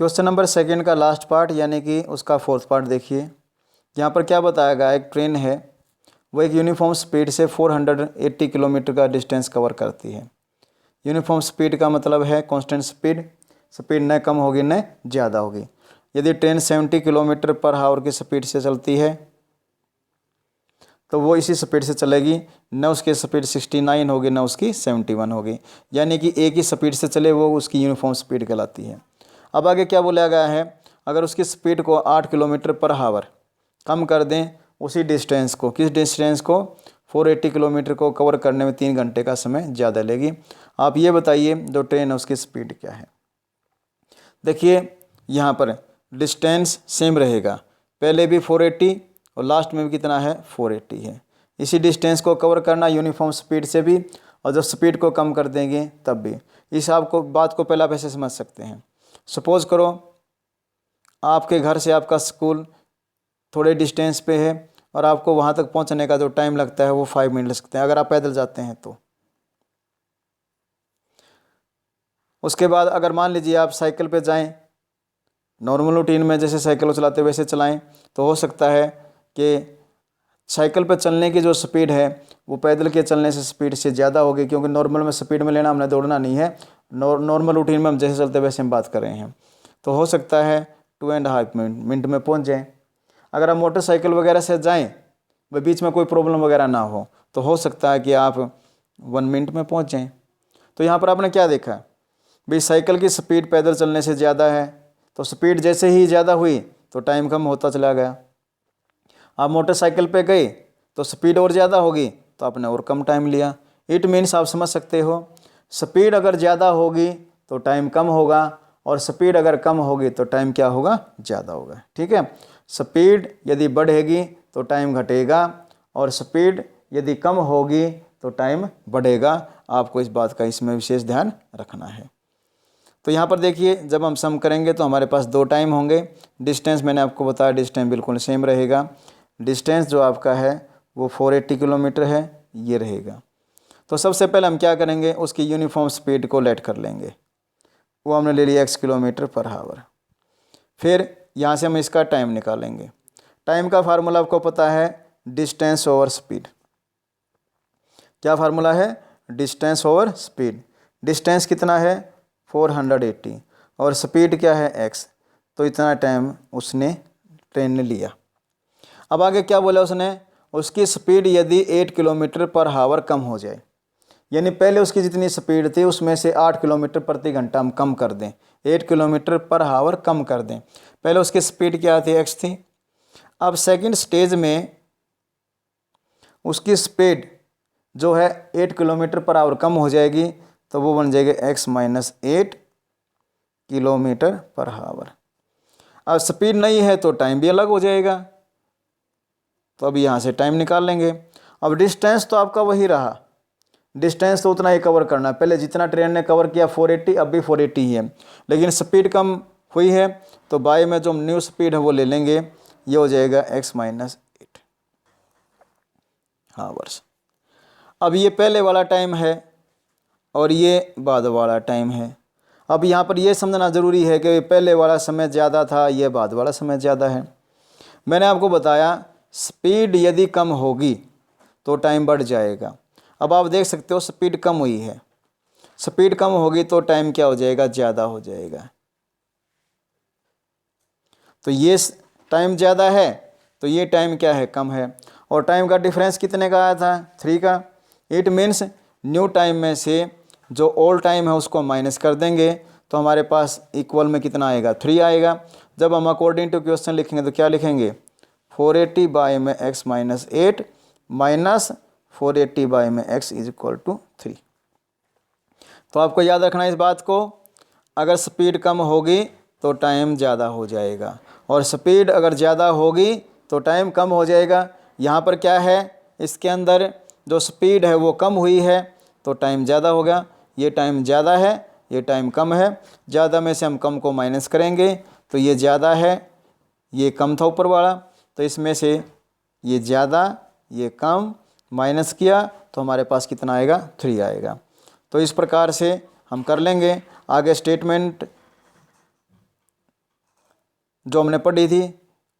Question number second का last part यानी कि उसका फोर्थ पार्ट देखिए। यहाँ पर क्या बताया गया, एक ट्रेन है वो एक यूनिफॉर्म स्पीड से 480 किलोमीटर का डिस्टेंस कवर करती है। यूनिफॉर्म स्पीड का मतलब है कांस्टेंट स्पीड, स्पीड न कम होगी न ज़्यादा होगी। यदि ट्रेन 70 किलोमीटर पर आवर की स्पीड से चलती है तो वो इसी स्पीड से चलेगी, न उसकी स्पीड 69 होगी न उसकी 71 होगी, यानी कि एक ही स्पीड से चले वो उसकी यूनिफॉर्म स्पीड कहलाती है। अब आगे क्या बोला गया है, अगर उसकी स्पीड को 8 किलोमीटर पर आवर कम कर दें उसी डिस्टेंस को, किस डिस्टेंस को, 480 किलोमीटर को कवर करने में 3 घंटे का समय ज़्यादा लेगी। आप ये बताइए जो ट्रेन है उसकी स्पीड क्या है। देखिए यहाँ पर डिस्टेंस सेम रहेगा, पहले भी 480 और लास्ट में भी कितना है 480 है। इसी डिस्टेंस को कवर करना यूनिफॉर्म स्पीड से भी, और जब स्पीड को कम कर देंगे तब भी। इस आपको बात को पहले आप ऐसे समझ सकते हैं। सपोज़ करो आपके घर से आपका स्कूल थोड़े डिस्टेंस पे है और आपको वहाँ तक पहुँचने का जो टाइम लगता है वो 5 मिनट लग सकते हैं अगर आप पैदल जाते हैं तो। उसके बाद अगर मान लीजिए आप साइकिल पे जाएं, नॉर्मल रूटीन में जैसे साइकिल चलाते वैसे चलाएं, तो हो सकता है कि साइकिल पर चलने की जो स्पीड है वो पैदल के चलने से स्पीड से ज़्यादा होगी, क्योंकि नॉर्मल में स्पीड में लेना, हमने दौड़ना नहीं है, नॉर्मल रूटीन में हम जैसे चलते वैसे हम बात कर रहे हैं। तो हो सकता है 2.5 मिनट में पहुंच जाएं। अगर आप मोटरसाइकिल वगैरह से जाएं, वह बीच में कोई प्रॉब्लम वगैरह ना हो, तो हो सकता है कि आप 1 मिनट में पहुंच जाएं। तो यहाँ पर आपने क्या देखा भाई, साइकिल की स्पीड पैदल चलने से ज़्यादा है, तो स्पीड जैसे ही ज़्यादा हुई तो टाइम कम होता चला गया। आप मोटरसाइकिल पे गए तो स्पीड और ज़्यादा होगी तो आपने और कम टाइम लिया। इट मीन्स आप समझ सकते हो, स्पीड अगर ज़्यादा होगी तो टाइम कम होगा, और स्पीड अगर कम होगी तो टाइम क्या होगा, ज़्यादा होगा। ठीक है, स्पीड यदि बढ़ेगी तो टाइम घटेगा, और स्पीड यदि कम होगी तो टाइम बढ़ेगा। आपको इस बात का इसमें विशेष ध्यान रखना है। तो यहाँ पर देखिए, जब हम सम करेंगे तो हमारे पास 2 टाइम होंगे। डिस्टेंस मैंने आपको बताया डिस्टेंस बिल्कुल सेम रहेगा। डिस्टेंस जो आपका है वो 480 किलोमीटर है, ये रहेगा। तो सबसे पहले हम क्या करेंगे, उसकी यूनिफॉर्म स्पीड को लेट कर लेंगे, वो हमने ले लिया x किलोमीटर पर आवर। फिर यहाँ से हम इसका टाइम निकालेंगे। टाइम का फार्मूला आपको पता है, डिस्टेंस ओवर स्पीड। क्या फार्मूला है, डिस्टेंस ओवर स्पीड। डिस्टेंस कितना है 480 और स्पीड क्या है x, तो इतना टाइम उसने ट्रेन ने लिया। अब आगे क्या बोला उसने, उसकी स्पीड यदि 8 किलोमीटर पर आवर कम हो जाए, यानी पहले उसकी जितनी स्पीड थी उसमें से 8 किलोमीटर प्रति घंटा हम कम कर दें, 8 किलोमीटर पर आवर कम कर दें। पहले उसकी स्पीड क्या थी, x थी। अब सेकंड स्टेज में उसकी स्पीड जो है 8 किलोमीटर पर आवर कम हो जाएगी, तो वो बन जाएगी x minus 8 kilometre per hour. अब स्पीड नहीं है तो टाइम भी अलग हो जाएगा, तो अब यहाँ से टाइम निकाल लेंगे। अब डिस्टेंस तो आपका वही रहा, डिस्टेंस तो उतना ही कवर करना है, पहले जितना ट्रेन ने कवर किया 480, अब भी 480 ही है, लेकिन स्पीड कम हुई है तो बाय में जो न्यू स्पीड है वो ले लेंगे, ये हो जाएगा x माइनस 8 आवर्स। अब ये पहले वाला टाइम है और ये बाद वाला टाइम है। अब यहाँ पर ये समझना ज़रूरी है कि पहले वाला समय ज़्यादा था, ये बाद वाला समय ज़्यादा है। मैंने आपको बताया स्पीड यदि कम होगी तो टाइम बढ़ जाएगा। अब आप देख सकते हो स्पीड कम हुई है, स्पीड कम होगी तो टाइम क्या हो जाएगा, ज़्यादा हो जाएगा। तो ये टाइम ज़्यादा है तो ये टाइम क्या है, कम है। और टाइम का डिफरेंस कितने का आया था, 3 का। इट मीन्स न्यू टाइम में से जो ओल्ड टाइम है उसको माइनस कर देंगे तो हमारे पास इक्वल में कितना आएगा, 3 आएगा। जब हम अकॉर्डिंग टू क्वेश्चन लिखेंगे तो क्या लिखेंगे, 480 बाय में x माइनस 8 माइनस 480 बाय में x इज इक्वल टू 3। तो आपको याद रखना है इस बात को, अगर स्पीड कम होगी तो टाइम ज़्यादा हो जाएगा, और स्पीड अगर ज़्यादा होगी तो टाइम कम हो जाएगा। यहाँ पर क्या है, इसके अंदर जो स्पीड है वो कम हुई है तो टाइम ज़्यादा हो गया। ये टाइम ज़्यादा है, ये टाइम कम है, ज़्यादा में से हम कम को माइनस करेंगे तो ये ज़्यादा है, ये कम था ऊपर वाला, तो इसमें से ये ज़्यादा ये कम माइनस किया तो हमारे पास कितना आएगा, 3 आएगा। तो इस प्रकार से हम कर लेंगे। आगे स्टेटमेंट जो हमने पढ़ी थी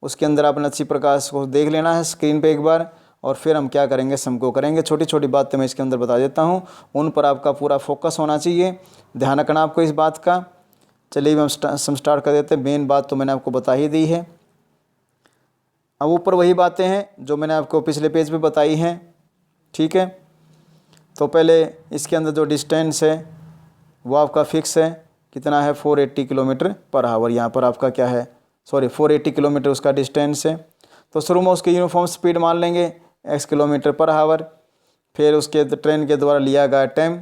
उसके अंदर आपने अच्छी प्रकार से उसको देख लेना है स्क्रीन पे एक बार, और फिर हम क्या करेंगे, सम को करेंगे। छोटी छोटी बातें मैं इसके अंदर बता देता हूँ, उन पर आपका पूरा फोकस होना चाहिए, ध्यान रखना आपको इस बात का। चलिए हम सम स्टार्ट कर देते हैं। मेन बात तो मैंने आपको बता ही दी है। अब ऊपर वही बातें हैं जो मैंने आपको पिछले पेज पे बताई हैं, ठीक है। तो पहले इसके अंदर जो डिस्टेंस है वो आपका फिक्स है, कितना है 480 किलोमीटर पर आवर। यहाँ पर आपका क्या है, 480 किलोमीटर उसका डिस्टेंस है। तो शुरू में उसकी यूनिफॉर्म स्पीड मान लेंगे x किलोमीटर पर आवर, फिर उसके ट्रेन के द्वारा लिया गया टाइम,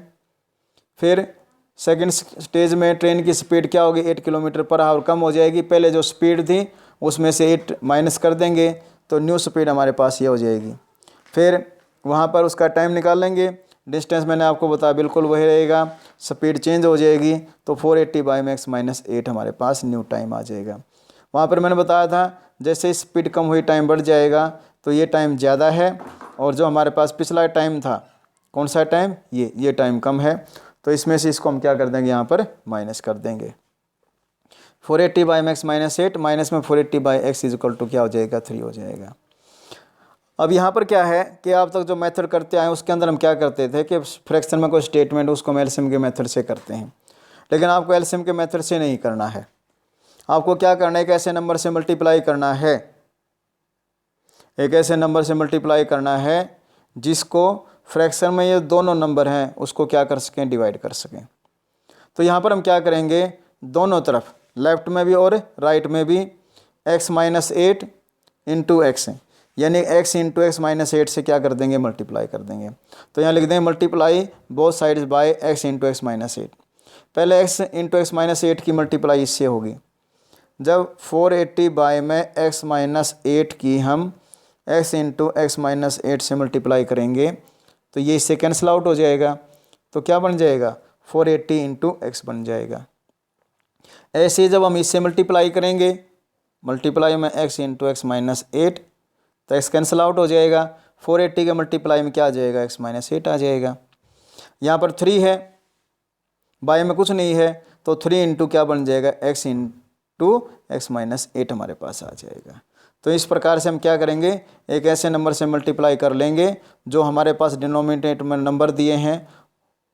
फिर सेकंड स्टेज में ट्रेन की स्पीड क्या होगी, 8 किलोमीटर पर आवर कम हो जाएगी। पहले जो स्पीड थी उसमें से 8 माइनस कर देंगे तो न्यू स्पीड हमारे पास ये हो जाएगी। फिर वहाँ पर उसका टाइम निकाल लेंगे, डिस्टेंस मैंने आपको बताया बिल्कुल वही रहेगा, स्पीड चेंज हो जाएगी तो 480/max - 8 हमारे पास न्यू टाइम आ जाएगा। वहाँ पर मैंने बताया था जैसे ही स्पीड कम हुई टाइम बढ़ जाएगा, तो ये टाइम ज़्यादा है, और जो हमारे पास पिछला टाइम था, कौन सा टाइम, ये टाइम कम है। तो इसमें से इसको हम क्या कर देंगे, यहाँ पर माइनस कर देंगे। 480/max - 8 माइनस में 480/x = क्या हो जाएगा, 3 हो जाएगा। अब यहाँ पर क्या है कि आप तक जो मेथड करते आए उसके अंदर हम क्या करते थे कि फ्रैक्शन में कोई स्टेटमेंट उसको हम एलसीएम के मेथड से करते हैं, लेकिन आपको एलसीएम के मेथड से नहीं करना है। आपको क्या करना है, एक ऐसे नंबर से मल्टीप्लाई करना है, एक ऐसे नंबर से मल्टीप्लाई करना है जिसको फ्रैक्शन में ये दोनों नंबर हैं उसको क्या कर सकें, डिवाइड कर सकें। तो यहाँ पर हम क्या करेंगे, दोनों तरफ लेफ्ट में भी और राइट में भी x - 8 × x, यानी x × x - 8 से क्या कर देंगे, मल्टीप्लाई कर देंगे। तो यहाँ लिख देंगे multiply both sides by x × x - 8। पहले x × x - 8 की मल्टीप्लाई इससे होगी, जब 480 में x - 8 की हम x × x - 8 से मल्टीप्लाई करेंगे तो ये इससे कैंसिल आउट हो जाएगा, तो क्या बन जाएगा, 480 × x बन जाएगा। ऐसे जब हम इससे मल्टीप्लाई करेंगे, मल्टीप्लाई में x × x - 8, तो x कैंसिल आउट हो जाएगा, 480 के मल्टीप्लाई में क्या आ जाएगा, x - 8 आ जाएगा। यहाँ पर 3 है, बाय में कुछ नहीं है, तो 3 इंटू क्या बन जाएगा, x × x - 8 हमारे पास आ जाएगा। तो इस प्रकार से हम क्या करेंगे, एक ऐसे नंबर से मल्टीप्लाई कर लेंगे जो हमारे पास डिनोमिनेटर में नंबर दिए हैं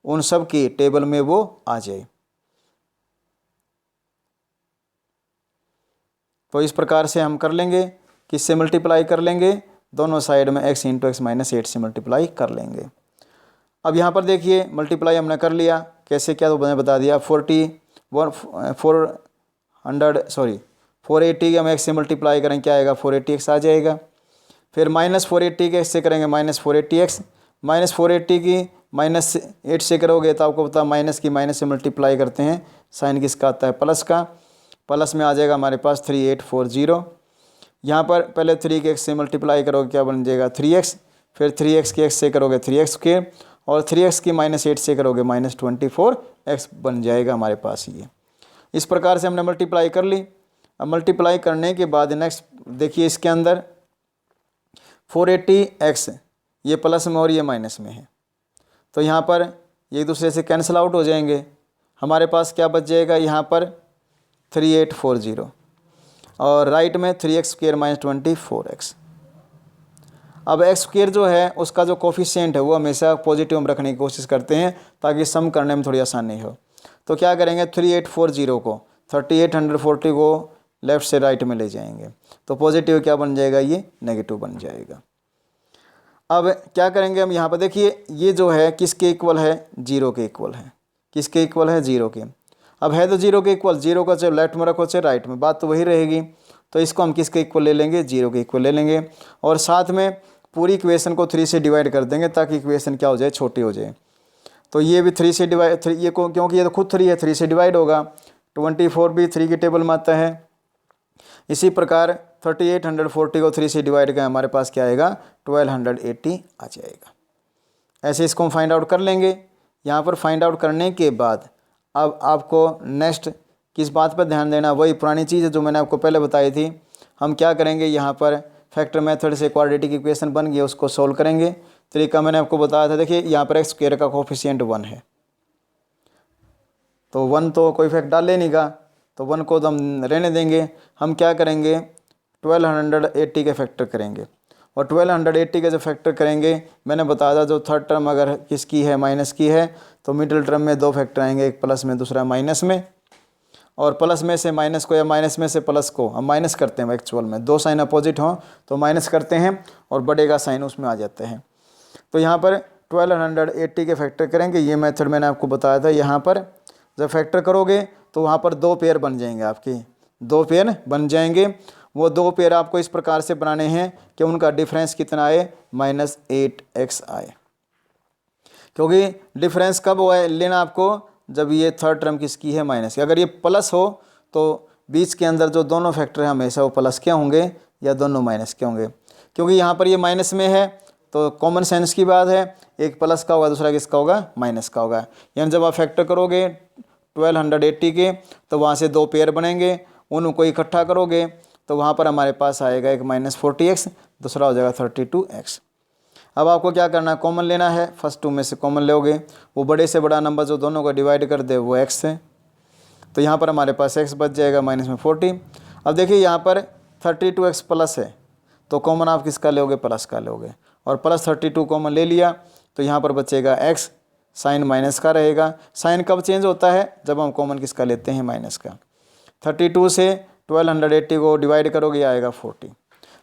उन सब की टेबल में वो आ जाए। तो इस प्रकार से हम कर लेंगे, किससे मल्टीप्लाई कर लेंगे, दोनों साइड में x × x - 8 से मल्टीप्लाई कर लेंगे। अब यहाँ पर देखिए मल्टीप्लाई हमने कर लिया, कैसे क्या तो मैंने बता दिया। 480 के हम x से मल्टीप्लाई करेंगे, क्या आएगा, 480x आ जाएगा। फिर -480 के x से करेंगे -480x, -480 की -8 से करोगे तो आपको पता माइनस की माइनस से मल्टीप्लाई करते हैं, साइन किसका आता है, प्लस का, प्लस में आ जाएगा हमारे पास 3840। यहाँ पर पहले 3 के x से मल्टीप्लाई करोगे, क्या बन जाएगा, 3x, फिर 3x के x से करोगे 3x², और 3x की -8 से करोगे -24x बन जाएगा हमारे पास ये। इस प्रकार से हमने मल्टीप्लाई कर ली। अब मल्टीप्लाई करने के बाद नेक्स्ट देखिए इसके अंदर 480x ये प्लस में और ये माइनस में है, तो यहाँ पर एक दूसरे से कैंसिल आउट हो जाएंगे। हमारे पास क्या बच जाएगा, यहाँ पर 3840, और राइट में 3x² - 24x। अब x² जो है उसका जो कोफिशिएंट है वो हमेशा पॉजिटिव में रखने की कोशिश करते हैं ताकि सम करने में थोड़ी आसानी हो। तो क्या करेंगे, 3840 को 3840 को लेफ़्ट से राइट में ले जाएंगे, तो पॉजिटिव क्या बन जाएगा, ये नेगेटिव बन जाएगा। अब क्या करेंगे हम, यहाँ पर देखिए ये जो है किसके इक्वल है, 0 के इक्वल है। किसके इक्वल है, 0 के। अब है तो 0 के इक्वल, 0 का चाहे लेफ्ट में रखो चाहे राइट में, बात तो वही रहेगी। तो इसको हम किसके इक्वल ले लेंगे, 0 के इक्वल ले लेंगे, और साथ में पूरी इक्वेशन को 3 से डिवाइड कर देंगे ताकि इक्वेशन क्या हो जाए, छोटी हो जाए। तो ये भी 3 से डिवाइड, ये को क्योंकि ये तो खुद 3 है, 3 से डिवाइड होगा। 24 भी 3 की टेबल में आता है। इसी प्रकार 3840 को 3 से डिवाइड करें, हमारे पास क्या आएगा, 1280 आ जाएगा। ऐसे इसको हम फाइंड आउट कर लेंगे। यहाँ पर फाइंड आउट करने के बाद अब आपको नेक्स्ट किस बात पर ध्यान देना, वही पुरानी चीज़ है जो मैंने आपको पहले बताई थी। हम क्या करेंगे, यहाँ पर फैक्टर मेथड से क्वाड्रेटिक इक्वेशन बन गई, उसको सोल्व करेंगे। तरीका मैंने आपको बताया था, देखिए यहाँ पर x² का कोफिशिएंट 1 है, तो 1 तो कोई फैक्ट डाल ले नहीं का, तो 1 को तो हम रहने देंगे। हम क्या करेंगे, 1280 के फैक्टर करेंगे, और 1280 के जो फैक्टर करेंगे, मैंने बताया था जो थर्ड टर्म अगर किसकी है, माइनस की है, तो मिडिल टर्म में 2 फैक्टर आएंगे, एक प्लस में दूसरा माइनस में। और प्लस में से माइनस को या माइनस में से प्लस को हम माइनस करते हैं एक्चुअल में, 2 साइन अपोजिट हों तो माइनस करते हैं और बढ़ेगा साइन उसमें आ जाते हैं। तो यहाँ पर 1280 के फैक्टर करेंगे, ये मेथड मैंने आपको बताया था। यहाँ पर जब फैक्टर करोगे तो वहाँ पर 2 पेयर बन जाएंगे, आपके 2 पेयर बन जाएंगे। वो 2 पेयर आपको इस प्रकार से बनाने हैं कि उनका डिफरेंस कितना आए, -8x आए। क्योंकि डिफरेंस कब हुआ है लेना आपको, जब ये थर्ड टर्म किसकी है, माइनस की। अगर ये प्लस हो तो बीच के अंदर जो दोनों फैक्टर हैं हमेशा वो प्लस के होंगे या दोनों माइनस के होंगे। क्योंकि यहाँ पर ये माइनस में है तो कॉमन सेंस की बात है, एक प्लस का होगा दूसरा किसका होगा, माइनस का होगा। यानी जब आप फैक्टर करोगे 1280 के तो वहाँ से 2 पेयर बनेंगे, उनको इकट्ठा करोगे तो वहाँ पर हमारे पास आएगा एक -40x, दूसरा हो जाएगा 32x। अब आपको क्या करना है, कॉमन लेना है, फर्स्ट 2 में से कॉमन लोगे, वो बड़े से बड़ा नंबर जो दोनों को डिवाइड कर दे वो x है, तो यहाँ पर हमारे पास x बच जाएगा माइनस में 40। अब देखिए यहाँ पर 32x प्लस है तो कॉमन आप किसका लोगे, प्लस का लोगे, और प्लस 32 कॉमन ले लिया तो यहाँ पर बचेगा x, साइन माइनस का रहेगा। साइन कब चेंज होता है, जब हम कॉमन किसका लेते हैं, माइनस का। 32 से 1280 को डिवाइड करोगे आएगा 40।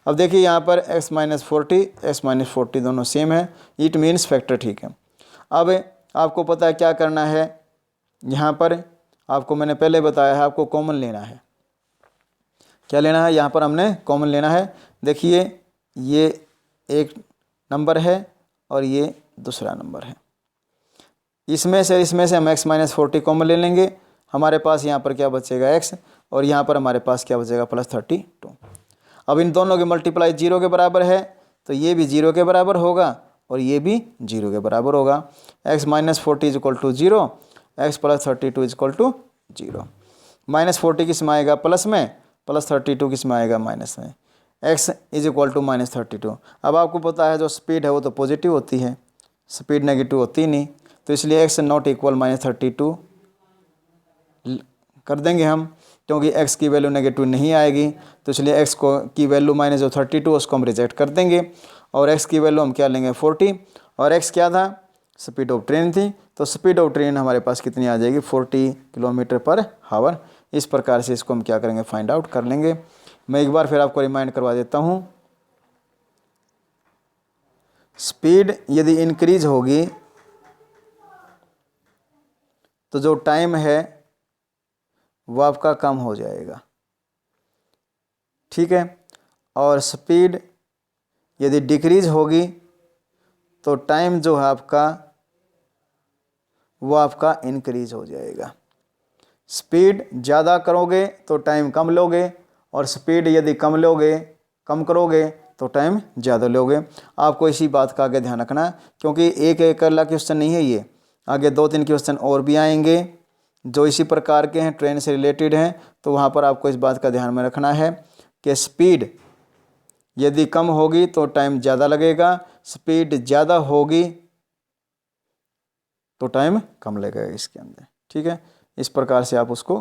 अब देखिए यहाँ पर x माइनस 40 दोनों सेम है, इट मीन्स फैक्टर ठीक है। अब आपको पता है क्या करना है, यहाँ पर आपको मैंने पहले बताया है आपको कॉमन लेना है। क्या लेना है, यहाँ पर हमने कॉमन लेना है। देखिए ये एक नंबर है और ये दूसरा नंबर है, इसमें से हम x माइनस 40 कॉमन ले लेंगे, हमारे पास यहाँ पर क्या बचेगा x, और यहाँ पर हमारे पास क्या बचेगा +32। अब इन दोनों की मल्टीप्लाई 0 के बराबर है तो ये भी 0 के बराबर होगा और ये भी 0 के बराबर होगा। x minus 40 = 0, x plus 32 = 0। -40 किस में आएगा, प्लस में, +32 किस में आएगा, माइनस में। x = -32। अब आपको पता है जो स्पीड है वो तो पॉजिटिव होती है, स्पीड नेगेटिव होती नहीं, तो इसलिए x नॉट इक्वल -32 कर देंगे हम, क्योंकि x की वैल्यू नेगेटिव नहीं आएगी, तो इसलिए x को की वैल्यू माइनस जो 32 उसको हम रिजेक्ट कर देंगे, और x की वैल्यू हम क्या लेंगे 40, और x क्या था, स्पीड ऑफ ट्रेन थी, तो स्पीड ऑफ ट्रेन हमारे पास कितनी आ जाएगी 40 km/h। इस प्रकार से इसको हम क्या करेंगे, फाइंड आउट कर लेंगे। मैं एक बार फिर आपको रिमाइंड करवा देता हूँ, स्पीड यदि इंक्रीज होगी तो जो टाइम है वो आपका कम हो जाएगा, ठीक है, और स्पीड यदि डिक्रीज होगी तो टाइम जो है आपका वो आपका इंक्रीज हो जाएगा। स्पीड ज़्यादा करोगे तो टाइम कम लोगे, और स्पीड यदि कम करोगे तो टाइम ज़्यादा लोगे। आपको इसी बात का आगे ध्यान रखना, क्योंकि एक अकेला क्वेश्चन नहीं है ये, आगे 2-3 क्वेश्चन और भी आएंगे जो इसी प्रकार के हैं, ट्रेन से रिलेटेड हैं, तो वहाँ पर आपको इस बात का ध्यान में रखना है कि स्पीड यदि कम होगी तो टाइम ज़्यादा लगेगा, स्पीड ज़्यादा होगी तो टाइम कम लगेगा इसके अंदर, ठीक है। इस प्रकार से आप उसको